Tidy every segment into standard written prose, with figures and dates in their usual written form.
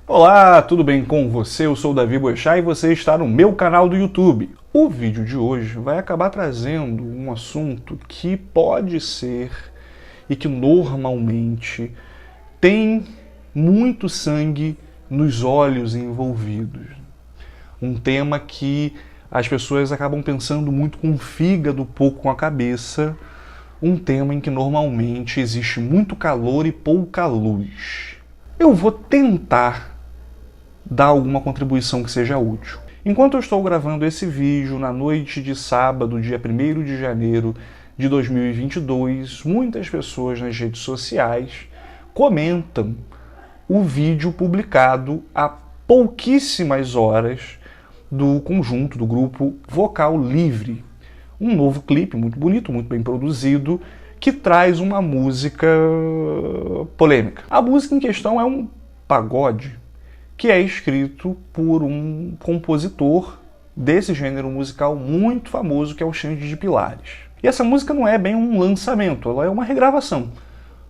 Olá, tudo bem com você? Eu sou o Davi Boechat e você está no meu canal do YouTube. O vídeo de hoje vai acabar trazendo um assunto que pode ser e que normalmente tem muito sangue nos olhos envolvidos. Um tema que as pessoas acabam pensando muito com o fígado, pouco com a cabeça. Um tema em que normalmente existe muito calor e pouca luz. Eu vou tentar dar alguma contribuição que seja útil. Enquanto eu estou gravando esse vídeo na noite de sábado, dia 1º de janeiro de 2022, muitas pessoas nas redes sociais comentam o vídeo publicado há pouquíssimas horas do conjunto, do grupo Vocal Livre. Um novo clipe muito bonito, muito bem produzido, que traz uma música polêmica. A música em questão é um pagode, que é escrito por um compositor desse gênero musical muito famoso, que é o Xande de Pilares. E essa música não é bem um lançamento, ela é uma regravação.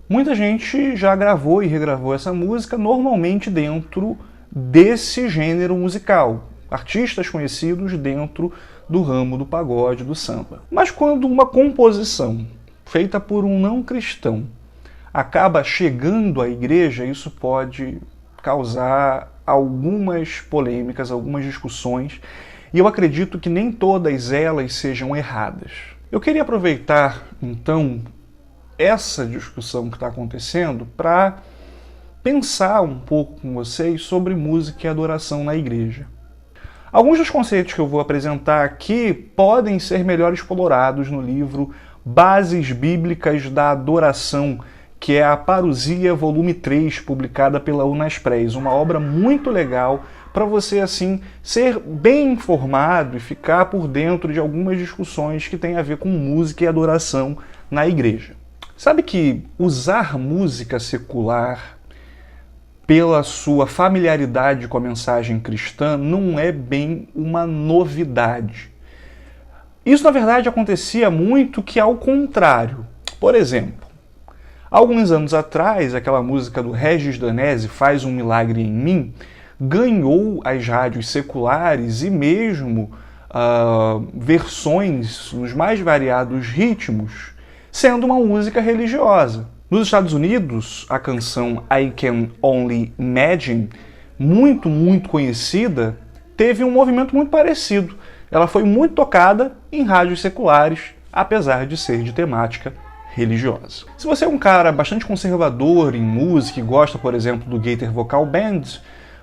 Muita gente já gravou e regravou essa música, normalmente dentro desse gênero musical. Artistas conhecidos dentro do ramo do pagode, do samba. Mas quando uma composição feita por um não cristão acaba chegando à igreja, isso pode causar algumas polêmicas, algumas discussões, e eu acredito que nem todas elas sejam erradas. Eu queria aproveitar, então, essa discussão que está acontecendo para pensar um pouco com vocês sobre música e adoração na igreja. Alguns dos conceitos que eu vou apresentar aqui podem ser melhor explorados no livro Bases Bíblicas da Adoração, que é a Parousia, volume 3, publicada pela Unaspres, uma obra muito legal para você, assim, ser bem informado e ficar por dentro de algumas discussões que têm a ver com música e adoração na igreja. Sabe que usar música secular pela sua familiaridade com a mensagem cristã não é bem uma novidade. Isso, na verdade, acontecia muito que ao contrário. Por exemplo, alguns anos atrás, aquela música do Regis Danese, Faz um Milagre em Mim, ganhou as rádios seculares e mesmo versões nos mais variados ritmos, sendo uma música religiosa. Nos Estados Unidos, a canção I Can Only Imagine, muito conhecida, teve um movimento muito parecido. Ela foi muito tocada em rádios seculares, apesar de ser de temática religiosa. Se você é um cara bastante conservador em música e gosta, por exemplo, do Gaither Vocal Band,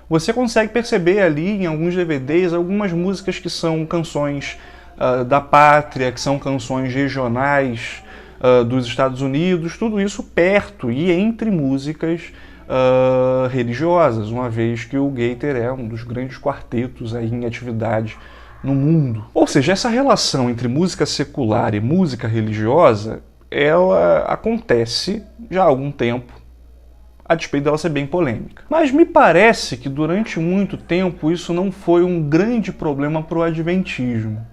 você consegue perceber ali em alguns DVDs algumas músicas que são canções da pátria, que são canções regionais dos Estados Unidos, tudo isso perto e entre músicas religiosas, uma vez que o Gaither é um dos grandes quartetos aí em atividade no mundo. Ou seja, essa relação entre música secular e música religiosa, ela acontece já há algum tempo, a despeito dela ser bem polêmica. Mas me parece que durante muito tempo isso não foi um grande problema para o adventismo.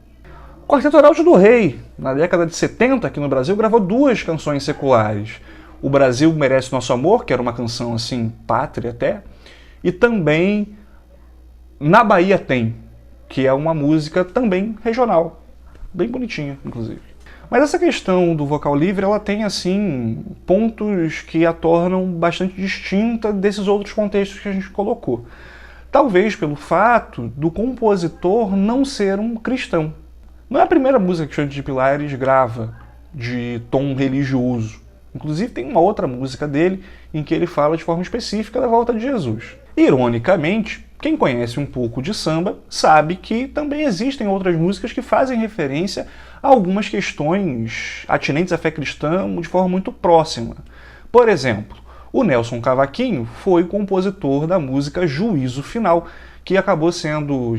O Quarteto Heraldo do Rei, na década de 70 aqui no Brasil, gravou 2 canções seculares. O Brasil Merece Nosso Amor, que era uma canção assim, pátria até, e também Na Bahia Tem, que é uma música também regional, bem bonitinha, inclusive. Mas essa questão do vocal livre, ela tem, assim, pontos que a tornam bastante distinta desses outros contextos que a gente colocou. Talvez pelo fato do compositor não ser um cristão. Não é a primeira música que Xande de Pilares grava de tom religioso. Inclusive tem uma outra música dele em que ele fala de forma específica da volta de Jesus. Ironicamente, quem conhece um pouco de samba sabe que também existem outras músicas que fazem referência a algumas questões atinentes à fé cristã de forma muito próxima. Por exemplo, o Nelson Cavaquinho foi o compositor da música Juízo Final, que acabou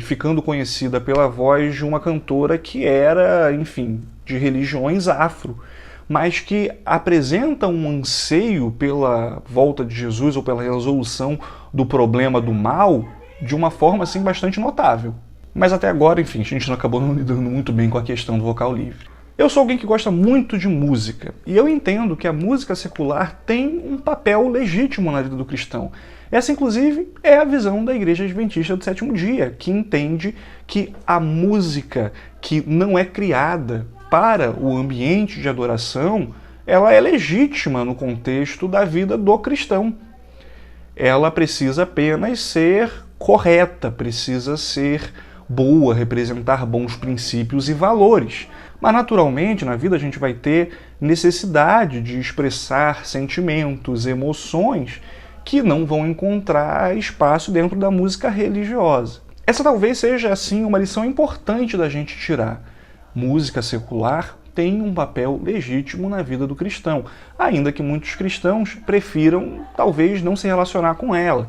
ficando conhecida pela voz de uma cantora que era, enfim, de religiões afro, mas que apresenta um anseio pela volta de Jesus ou pela resolução do problema do mal de uma forma assim bastante notável. Mas até agora, enfim, a gente não acabou não lidando muito bem com a questão do vocal livre. Eu sou alguém que gosta muito de música, e eu entendo que a música secular tem um papel legítimo na vida do cristão. Essa, inclusive, é a visão da Igreja Adventista do Sétimo Dia, que entende que a música que não é criada para o ambiente de adoração, ela é legítima no contexto da vida do cristão. Ela precisa apenas ser correta, precisa ser boa, representar bons princípios e valores. Mas, naturalmente, na vida a gente vai ter necessidade de expressar sentimentos, emoções que não vão encontrar espaço dentro da música religiosa. Essa talvez seja, assim, uma lição importante da gente tirar. Música secular tem um papel legítimo na vida do cristão, ainda que muitos cristãos prefiram, talvez, não se relacionar com ela.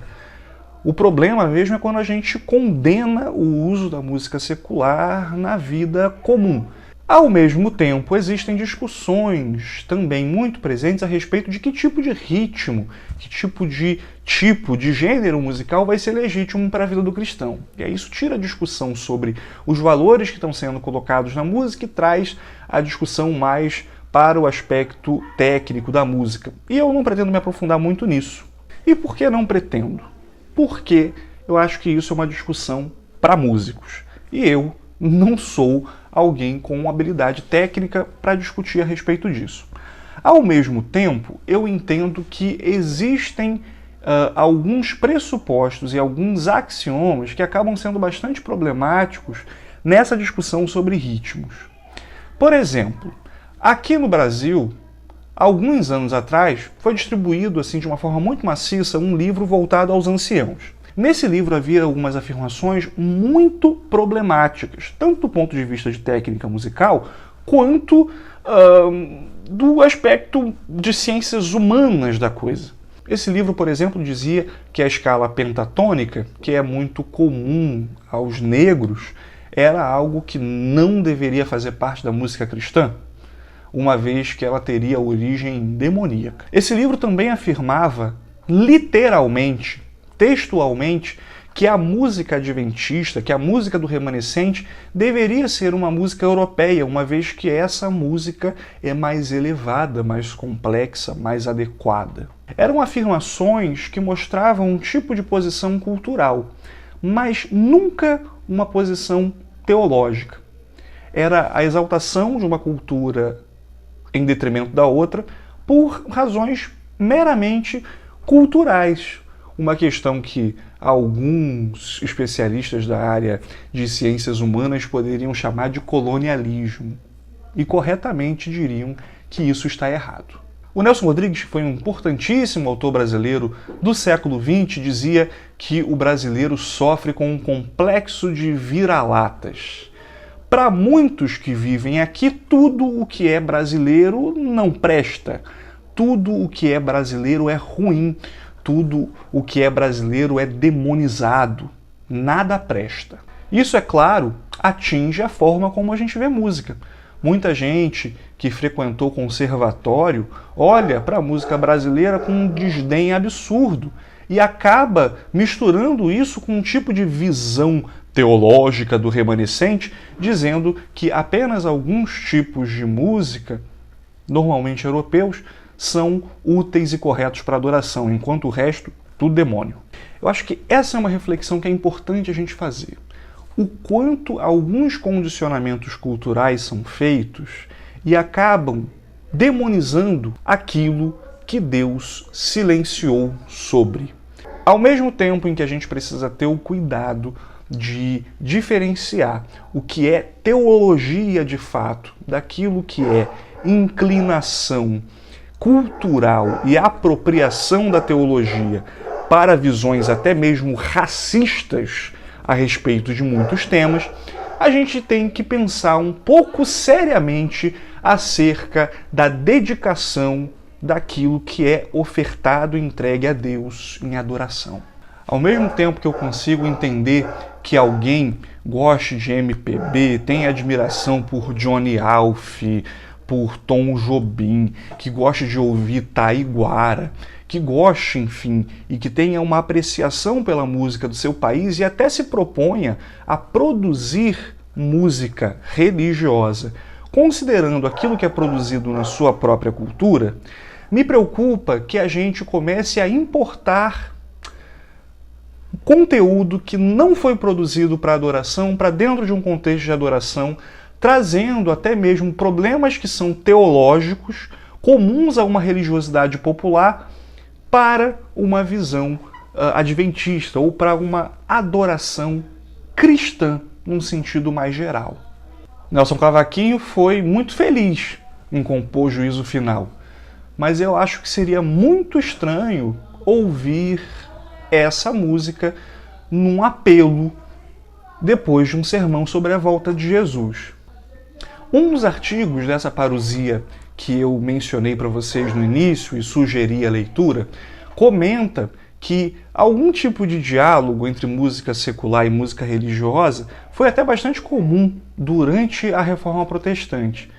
O problema mesmo é quando a gente condena o uso da música secular na vida comum. Ao mesmo tempo, existem discussões também muito presentes a respeito de que tipo de ritmo, que tipo de gênero musical vai ser legítimo para a vida do cristão. E aí isso tira a discussão sobre os valores que estão sendo colocados na música e traz a discussão mais para o aspecto técnico da música. E eu não pretendo me aprofundar muito nisso. E por que não pretendo? Porque eu acho que isso é uma discussão para músicos. E eu não sou alguém com habilidade técnica para discutir a respeito disso. Ao mesmo tempo, eu entendo que existem alguns pressupostos e alguns axiomas que acabam sendo bastante problemáticos nessa discussão sobre ritmos. Por exemplo, aqui no Brasil, alguns anos atrás, foi distribuído assim de uma forma muito maciça um livro voltado aos anciãos. Nesse livro havia algumas afirmações muito problemáticas, tanto do ponto de vista de técnica musical, quanto do aspecto de ciências humanas da coisa. Esse livro, por exemplo, dizia que a escala pentatônica, que é muito comum aos negros, era algo que não deveria fazer parte da música cristã, uma vez que ela teria origem demoníaca. Esse livro também afirmava, literalmente, textualmente, que a música adventista, que a música do remanescente deveria ser uma música europeia, uma vez que essa música é mais elevada, mais complexa, mais adequada. Eram afirmações que mostravam um tipo de posição cultural, mas nunca uma posição teológica. Era a exaltação de uma cultura em detrimento da outra por razões meramente culturais. Uma questão que alguns especialistas da área de ciências humanas poderiam chamar de colonialismo. E corretamente diriam que isso está errado. O Nelson Rodrigues, que foi um importantíssimo autor brasileiro do século XX, dizia que o brasileiro sofre com um complexo de vira-latas. Para muitos que vivem aqui, tudo o que é brasileiro não presta. Tudo o que é brasileiro é ruim. Tudo o que é brasileiro é demonizado. Nada presta. Isso, é claro, atinge a forma como a gente vê música. Muita gente que frequentou conservatório olha para a música brasileira com um desdém absurdo e acaba misturando isso com um tipo de visão teológica do remanescente, dizendo que apenas alguns tipos de música, normalmente europeus, são úteis e corretos para adoração, enquanto o resto, tudo demônio. Eu acho que essa é uma reflexão que é importante a gente fazer. O quanto alguns condicionamentos culturais são feitos e acabam demonizando aquilo que Deus silenciou sobre. Ao mesmo tempo em que a gente precisa ter o cuidado de diferenciar o que é teologia de fato daquilo que é inclinação cultural e apropriação da teologia para visões até mesmo racistas a respeito de muitos temas, a gente tem que pensar um pouco seriamente acerca da dedicação daquilo que é ofertado e entregue a Deus em adoração. Ao mesmo tempo que eu consigo entender que alguém goste de MPB, tenha admiração por Johnny Alf, por Tom Jobim, que goste de ouvir Taiguara, que goste, enfim, e que tenha uma apreciação pela música do seu país e até se proponha a produzir música religiosa, considerando aquilo que é produzido na sua própria cultura, me preocupa que a gente comece a importar conteúdo que não foi produzido para adoração, para dentro de um contexto de adoração, trazendo até mesmo problemas que são teológicos, comuns a uma religiosidade popular, para uma visão adventista ou para uma adoração cristã, num sentido mais geral. Nelson Cavaquinho foi muito feliz em compor Juízo Final, mas eu acho que seria muito estranho ouvir essa música num apelo depois de um sermão sobre a volta de Jesus. Um dos artigos dessa parousia que eu mencionei para vocês no início e sugeri a leitura, comenta que algum tipo de diálogo entre música secular e música religiosa foi até bastante comum durante a Reforma Protestante.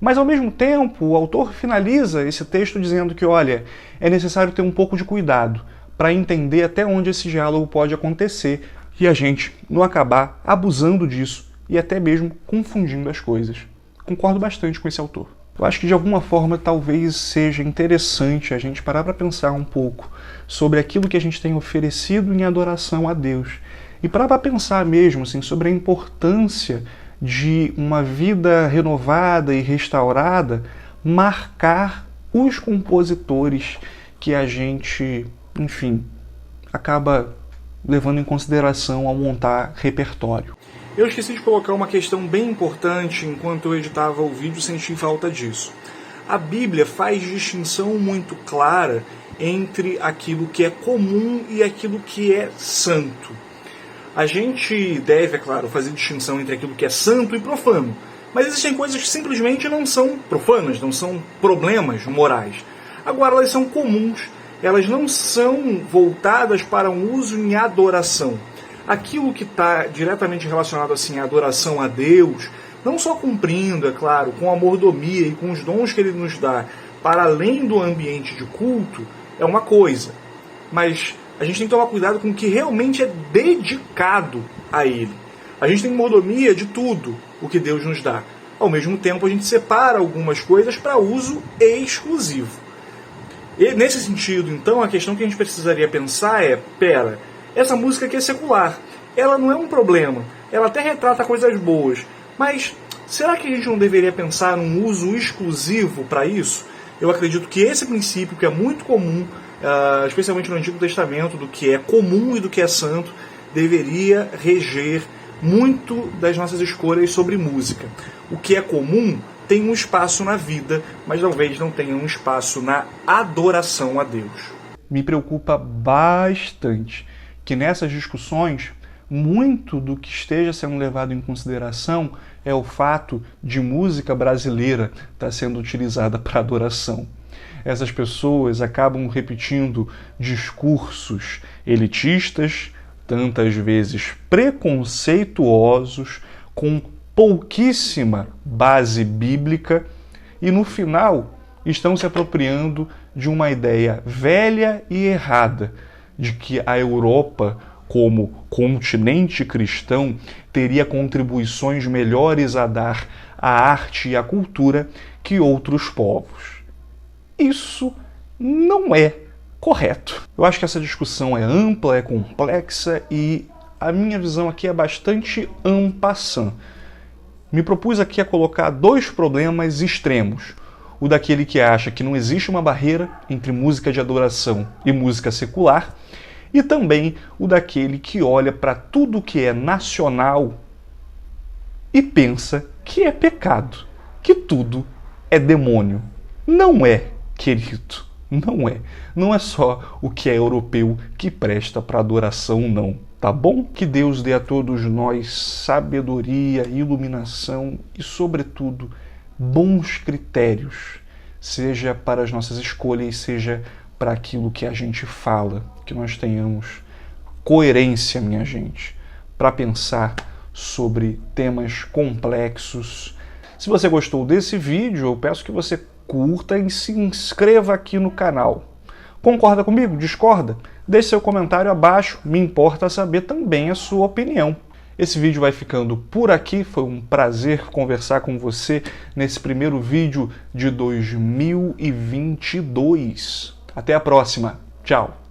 Mas, ao mesmo tempo, o autor finaliza esse texto dizendo que, olha, é necessário ter um pouco de cuidado para entender até onde esse diálogo pode acontecer e a gente não acabar abusando disso e até mesmo confundindo as coisas. Concordo bastante com esse autor. Eu acho que, de alguma forma, talvez seja interessante a gente parar para pensar um pouco sobre aquilo que a gente tem oferecido em adoração a Deus e parar para pensar mesmo assim, sobre a importância de uma vida renovada e restaurada marcar os compositores que a gente, enfim, acaba levando em consideração ao montar repertório. Eu esqueci de colocar uma questão bem importante enquanto eu editava o vídeo, senti falta disso. A Bíblia faz distinção muito clara entre aquilo que é comum e aquilo que é santo. A gente deve, é claro, fazer distinção entre aquilo que é santo e profano, mas existem coisas que simplesmente não são profanas, não são problemas morais. Agora, elas são comuns, elas não são voltadas para um uso em adoração. Aquilo que está diretamente relacionado assim, à adoração a Deus, não só cumprindo, é claro, com a mordomia e com os dons que Ele nos dá, para além do ambiente de culto, é uma coisa. Mas a gente tem que tomar cuidado com o que realmente é dedicado a Ele. A gente tem mordomia de tudo o que Deus nos dá. Ao mesmo tempo, a gente separa algumas coisas para uso exclusivo. E, nesse sentido, então, a questão que a gente precisaria pensar é, essa música aqui é secular, ela não é um problema, ela até retrata coisas boas, mas será que a gente não deveria pensar num uso exclusivo para isso? Eu acredito que esse princípio, que é muito comum, especialmente no Antigo Testamento, do que é comum e do que é santo, deveria reger muito das nossas escolhas sobre música. O que é comum tem um espaço na vida, mas talvez não tenha um espaço na adoração a Deus. Me preocupa bastante que nessas discussões, muito do que esteja sendo levado em consideração é o fato de música brasileira estar sendo utilizada para adoração. Essas pessoas acabam repetindo discursos elitistas, tantas vezes preconceituosos, com pouquíssima base bíblica, e no final estão se apropriando de uma ideia velha e errada de que a Europa, como continente cristão, teria contribuições melhores a dar à arte e à cultura que outros povos. Isso não é correto. Eu acho que essa discussão é ampla, é complexa e a minha visão aqui é bastante en passant. Me propus aqui a colocar dois problemas extremos. O daquele que acha que não existe uma barreira entre música de adoração e música secular, e também o daquele que olha para tudo que é nacional e pensa que é pecado, que tudo é demônio. Não é, querido, não é. Não é só o que é europeu que presta para adoração, não. Tá bom? Que Deus dê a todos nós sabedoria, iluminação e, sobretudo, bons critérios, seja para as nossas escolhas, seja para aquilo que a gente fala, que nós tenhamos coerência, minha gente, para pensar sobre temas complexos. Se você gostou desse vídeo, eu peço que você curta e se inscreva aqui no canal. Concorda comigo? Discorda? Deixe seu comentário abaixo, me importa saber também a sua opinião. Esse vídeo vai ficando por aqui, foi um prazer conversar com você nesse primeiro vídeo de 2022. Até a próxima, tchau!